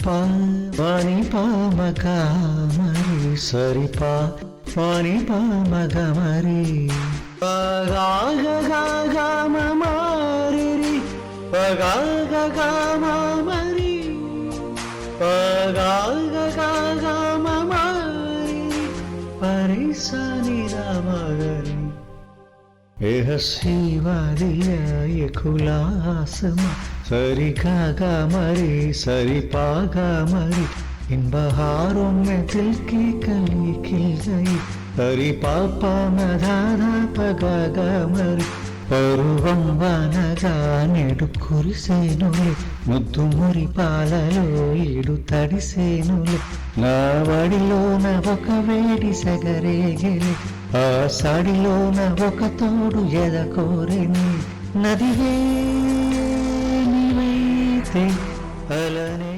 పాని పామక మరి సరి పాని పామక మరి పగాగగామరి పగాగగామరి పగాగగామరి పరిసని రామగరి एह शिवादिया ये खुला आसमां सरी गा मरी सरी पागा मरी इन बहारों में दिल की कली खिल गई सरी पापा मधाधा पगा गा मरी పరువం వానగా నేడు కురిసేనులే ముద్దు మురి పాలలో ఈడు తడిసేనులే నా వడిలోన ఒక వేడి సగరేగెలే ఆ సాడిలోన ఒక తోడు ఎదకోరెని నదివే నీవైతే అలనే